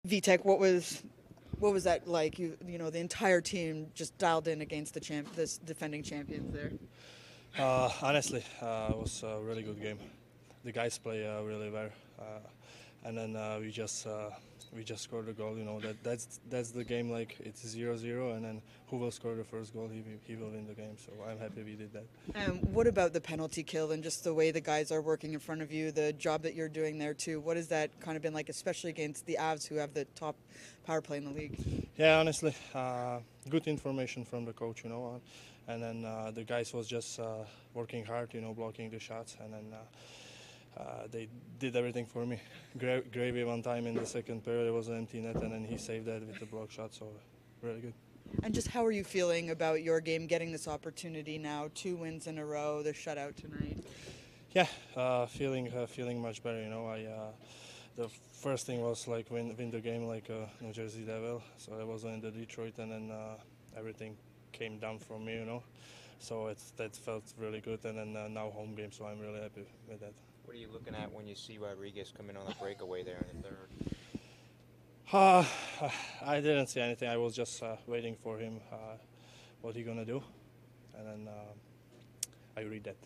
Vitek, what was that like? You know the entire team just dialed in against this defending champions there. Honestly, it was a really good game. The guys play really well, and then we just scored a goal. You know that's the game. Like it's 0-0, and then who will score the first goal? He will win the game. So I'm happy we did that. What about the penalty kill and just the way the guys are working in front of you, the job that you're doing there too? What has that kind of been like, especially against the Avs who have the top power play in the league? Yeah, honestly, good information from the coach. And then the guys was just working hard. Blocking the shots, and then. They did everything for me. Gravy one time in the second period, it was an empty net, and then he saved that with the block shot, so really good. And just how are you feeling about your game, getting this opportunity now, 2 wins in a row, the shutout tonight? Yeah, feeling much better. The first thing was like win the game like New Jersey Devil, so I was in the Detroit, and then everything came down from me. So that felt really good, and then now home game, so I'm really happy with that. What are you looking at when you see Rodriguez come in on the breakaway there in the third? I didn't see anything. I was just waiting for him, what he gonna do, and then I read that.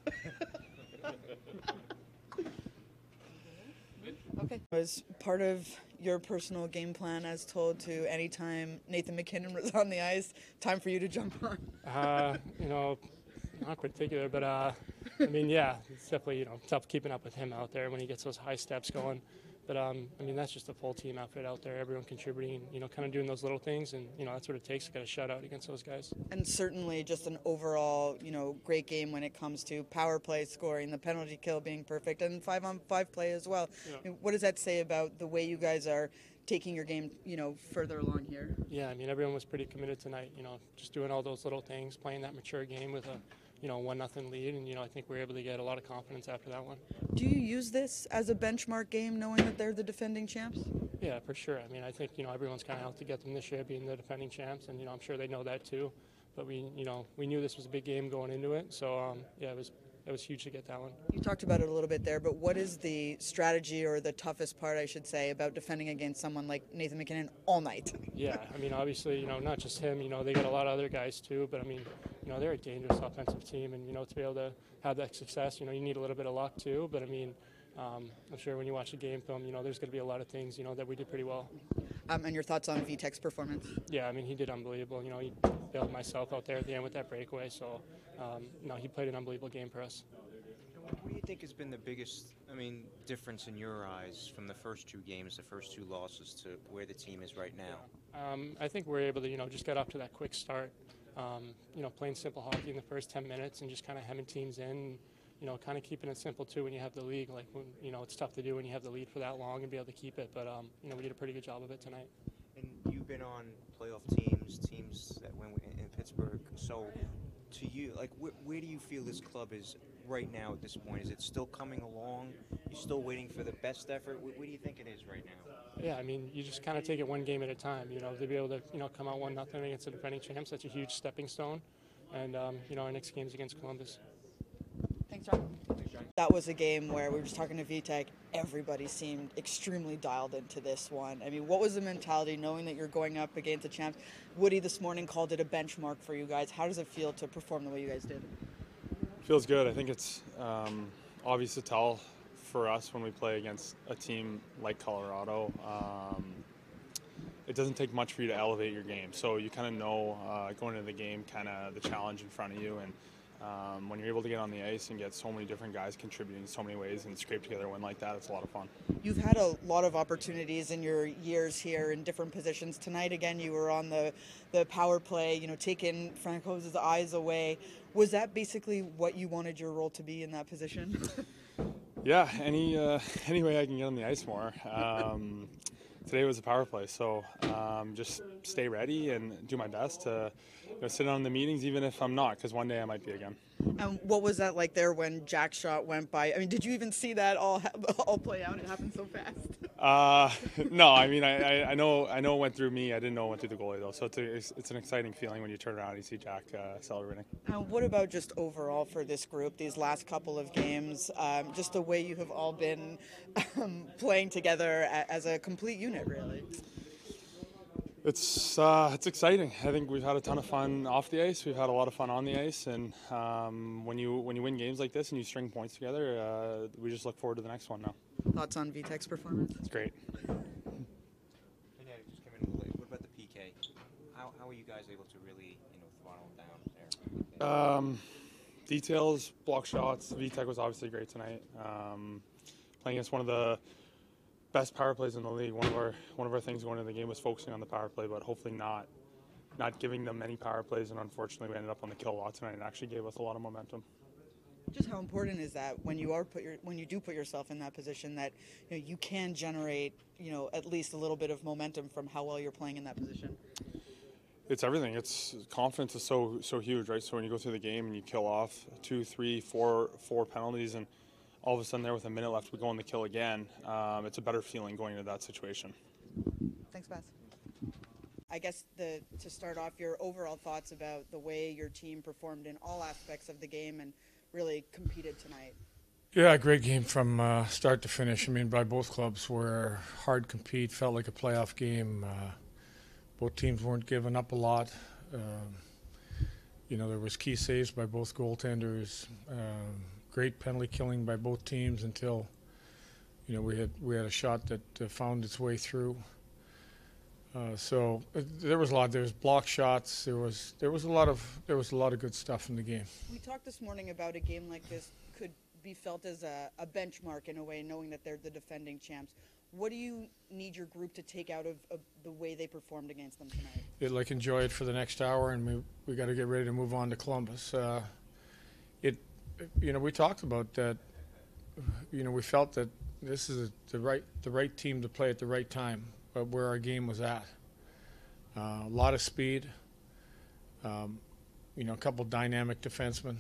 Okay. Was part of your personal game plan as told to anytime Nathan MacKinnon was on the ice, time for you to jump on? Not particular, but I mean, yeah, it's definitely tough keeping up with him out there when he gets those high steps going. But I mean, that's just a full team outfit out there, everyone contributing, kind of doing those little things, and that's what it takes to get a shutout against those guys. And certainly just an overall, great game when it comes to power play scoring, the penalty kill being perfect, and 5-on-5 play as well. Yeah. What does that say about the way you guys are taking your game, further along here? Yeah, I mean, everyone was pretty committed tonight. Just doing all those little things, playing that mature game with a 1-0 lead, and I think we're able to get a lot of confidence after that one. Do you use this as a benchmark game, knowing that they're the defending champs? Yeah, for sure. I mean, I think everyone's kind of out to get them this year, being the defending champs, and I'm sure they know that too. But we knew this was a big game going into it, so yeah, it was huge to get that one. You talked about it a little bit there, but what is the strategy or the toughest part, I should say, about defending against someone like Nathan MacKinnon all night? Yeah, I mean, obviously, not just him. They got a lot of other guys too, but I mean, they're a dangerous offensive team, and to be able to have that success, you need a little bit of luck too. But I mean, I'm sure when you watch the game film, there's going to be a lot of things, that we did pretty well. And your thoughts on Vitek's performance? Yeah, I mean, he did unbelievable. He bailed myself out there at the end with that breakaway. So, he played an unbelievable game for us. What do you think has been the biggest, difference in your eyes from the first 2 games, the first 2 losses, to where the team is right now? I think we're able to, just get off to that quick start. Playing simple hockey in the first 10 minutes and just kind of hemming teams in. Kind of keeping it simple too when you have the lead. Like, when, it's tough to do when you have the lead for that long and be able to keep it. But, we did a pretty good job of it tonight. And you've been on playoff teams that went in Pittsburgh. So, to you, like, where do you feel this club is right now at this point? Is it still coming along? You're still waiting for the best effort? What do you think it is right now? Yeah, I mean, you just kind of take it one game at a time. To be able to, come out 1-0 against the defending champs, that's a huge stepping stone. And, our next game is against Columbus. Thanks, John. That was a game where we were just talking to Vitek. Everybody seemed extremely dialed into this one. I mean, what was the mentality knowing that you're going up against the champs? Woody this morning called it a benchmark for you guys. How does it feel to perform the way you guys did? Feels good. I think it's obvious to tell for us when we play against a team like Colorado. It doesn't take much for you to elevate your game. So you kind of know going into the game kind of the challenge in front of you. And when you're able to get on the ice and get so many different guys contributing in so many ways and scrape together a win like that, it's a lot of fun. You've had a lot of opportunities in your years here in different positions. Tonight, again, you were on the power play, taking Francouz's eyes away. Was that basically what you wanted your role to be in that position? Yeah, any way I can get on the ice more. Today was a power play, so just stay ready and do my best to sit on the meetings, even if I'm not, because one day I might be again. And what was that like there when Jack's shot went by? I mean, did you even see that all play out? It happened so fast. No, I mean, I know it went through me. I didn't know it went through the goalie, though. So it's an exciting feeling when you turn around and you see Jack celebrating. What about just overall for this group, these last couple of games, just the way you have all been playing together as a complete unit, really? It's exciting. I think we've had a ton of fun off the ice. We've had a lot of fun on the ice, and when you win games like this and you string points together, we just look forward to the next one now. Thoughts on Vitek's performance? It's great. Hey, Ned, just came in a little late. What about the PK? How are you guys able to really throttle down there? Details, block shots. Vitek was obviously great tonight. Playing against one of the best power plays in the league. One of our things going into the game was focusing on the power play, but hopefully not giving them many power plays. And unfortunately, we ended up on the kill a lot tonight, and actually gave us a lot of momentum. Just how important is that when you do put yourself in that position that you can generate at least a little bit of momentum from how well you're playing in that position? It's everything. It's confidence is so huge, right? So when you go through the game and you kill off 2, 3, 4 penalties, and all of a sudden there with a minute left we go on the kill again, it's a better feeling going into that situation. Thanks, Bas. I guess to start off, your overall thoughts about the way your team performed in all aspects of the game and really competed tonight. Yeah, great game from start to finish. I mean, by both clubs were hard compete, felt like a playoff game. Both teams weren't giving up a lot. There was key saves by both goaltenders. Great penalty killing by both teams until, we had a shot that found its way through. So there was a lot. There was block shots. There was a lot of good stuff in the game. We talked this morning about a game like this could be felt as a benchmark in a way, knowing that they're the defending champs. What do you need your group to take out of the way they performed against them tonight? Enjoy it for the next hour, and we got to get ready to move on to Columbus. We talked about that. We felt that this is the right team to play at the right time, but where our game was at. A lot of speed. A couple dynamic defensemen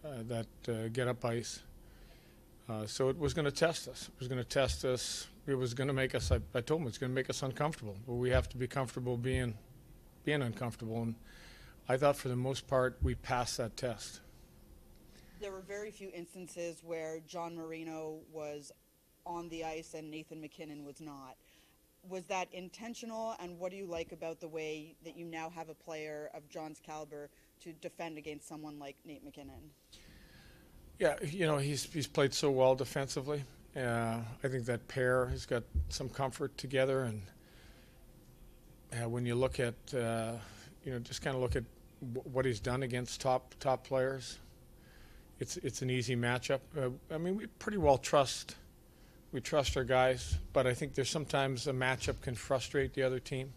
that get up ice. So it was going to test us. It was going to test us. It was going to make us. I told them it's going to make us uncomfortable. But we have to be comfortable being uncomfortable. And I thought for the most part we passed that test. There were very few instances where John Marino was on the ice and Nathan MacKinnon was not. Was that intentional, and what do you like about the way that you now have a player of John's caliber to defend against someone like Nate MacKinnon? Yeah, he's played so well defensively. I think that pair has got some comfort together, and when you look at, just kind of look at what he's done against top players, it's an easy matchup. We pretty well trust our guys, but I think there's sometimes a matchup can frustrate the other team.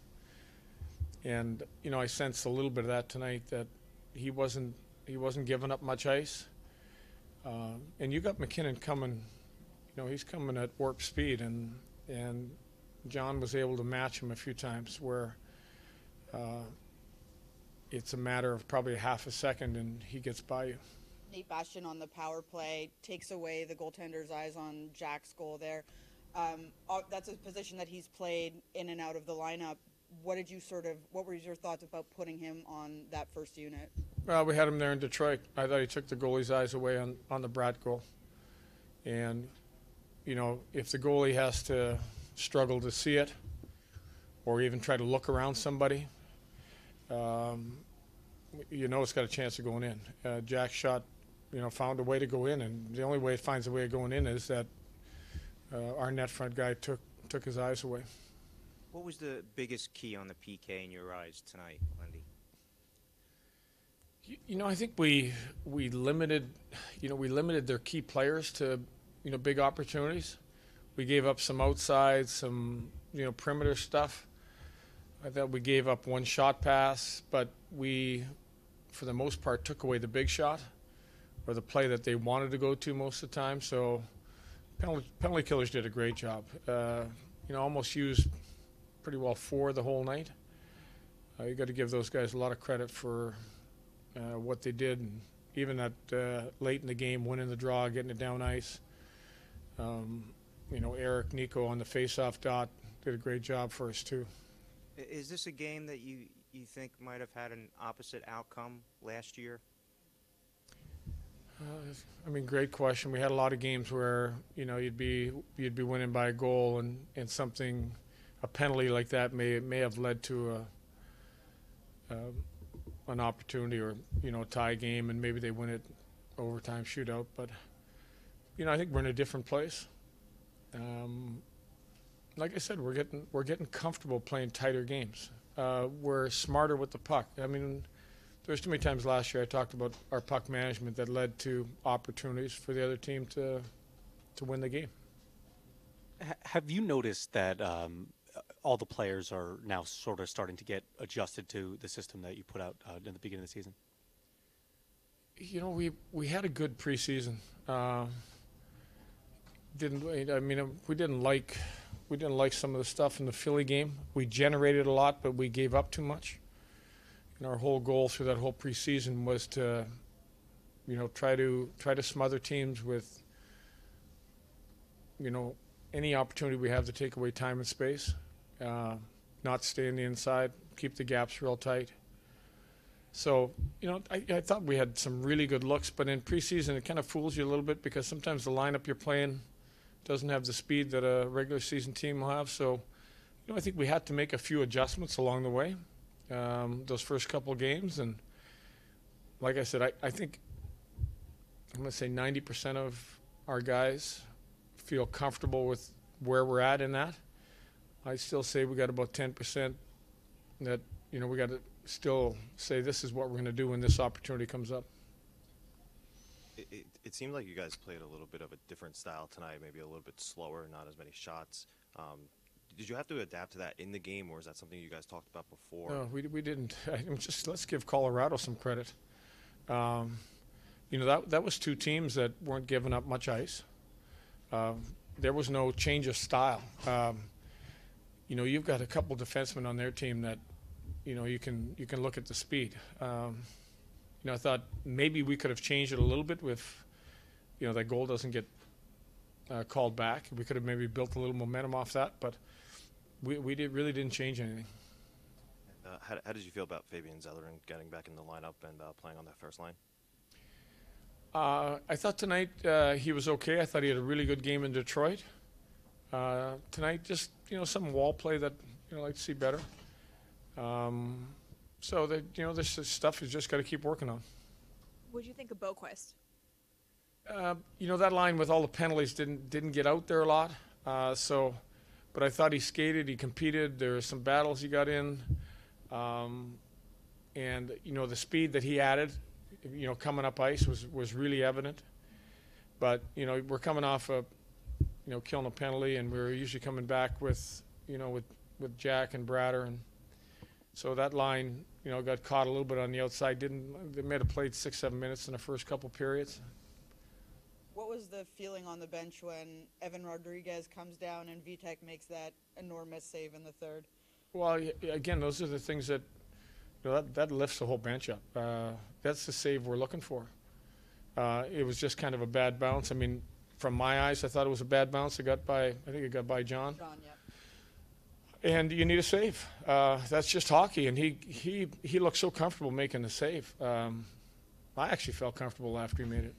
And I sensed a little bit of that tonight, that he wasn't giving up much ice. And you got MacKinnon coming, he's coming at warp speed, and John was able to match him a few times where it's a matter of probably a half a second and he gets by you. Nate Bastian on the power play takes away the goaltender's eyes on Jack's goal there. That's a position that he's played in and out of the lineup. What were your thoughts about putting him on that first unit? Well, we had him there in Detroit. I thought he took the goalie's eyes away on the Bratt goal. And, if the goalie has to struggle to see it or even try to look around somebody, it's got a chance of going in. Jack's shot, found a way to go in, and the only way it finds a way of going in is that our net front guy took his eyes away. What was the biggest key on the PK in your eyes tonight, Lindy? I think we limited their key players to big opportunities. We gave up some outside, some perimeter stuff. I thought we gave up one shot pass, but we, for the most part, took away the big shot or the play that they wanted to go to most of the time. So penalty killers did a great job. Almost used pretty well for the whole night. You got to give those guys a lot of credit for what they did, and even that late in the game, winning the draw, getting it down ice. Eric, Nico on the face-off dot did a great job for us too. Is this a game that you think might have had an opposite outcome last year? Great question. We had a lot of games where you'd be winning by a goal and something a penalty like that may have led to an opportunity or a tie game, and maybe they win it overtime shootout. But I think we're in a different place. Like I said, we're getting comfortable playing tighter games. We're smarter with the puck. I mean, there's too many times last year I talked about our puck management that led to opportunities for the other team to win the game. Have you noticed that all the players are now sort of starting to get adjusted to the system that you put out in the beginning of the season? We had a good preseason. We didn't like some of the stuff in the Philly game. We generated a lot, but we gave up too much. And our whole goal through that whole preseason was to, try to smother teams with, any opportunity we have to take away time and space, not stay on the inside, keep the gaps real tight. So, I thought we had some really good looks, but in preseason it kind of fools you a little bit because sometimes the lineup you're playing doesn't have the speed that a regular season team will have. So, I think we had to make a few adjustments along the way, those first couple of games. And like I said, I think I'm going to say 90% of our guys feel comfortable with where we're at in that. I still say we got about 10% that, we got to still say this is what we're going to do when this opportunity comes up. It seemed like you guys played a little bit of a different style tonight, maybe a little bit slower, not as many shots. Did you have to adapt to that in the game, or is that something you guys talked about before? No, we didn't. Let's give Colorado some credit. That was two teams that weren't giving up much ice. There was no change of style. You've got a couple defensemen on their team that, you can look at the speed. I thought maybe we could have changed it a little bit with, that goal doesn't get called back. We could have maybe built a little momentum off that, but we really didn't change anything. How did you feel about Fabian Zellerin getting back in the lineup and playing on that first line? I thought tonight he was okay. I thought he had a really good game in Detroit. Tonight, just some wall play that I'd like to see better. So that this stuff is just got to keep working on. What do you think of Boquist? That line with all the penalties didn't get out there a lot. But I thought he skated, he competed. There were some battles he got in, and the speed that he added, coming up ice was really evident. But we're coming off a killing a penalty, and we're usually coming back with with Jack and Bratter, and so that line got caught a little bit on the outside. They may have played 6-7 minutes in the first couple periods. What was the feeling on the bench when Evan Rodriguez comes down and Vitek makes that enormous save in the third? Well, again, those are the things that that lifts the whole bench up. That's the save we're looking for. It was just kind of a bad bounce. I mean, from my eyes, I thought it was a bad bounce. I think it got by John. John, yeah. And you need a save. That's just hockey, and he looked so comfortable making the save. I actually felt comfortable after he made it.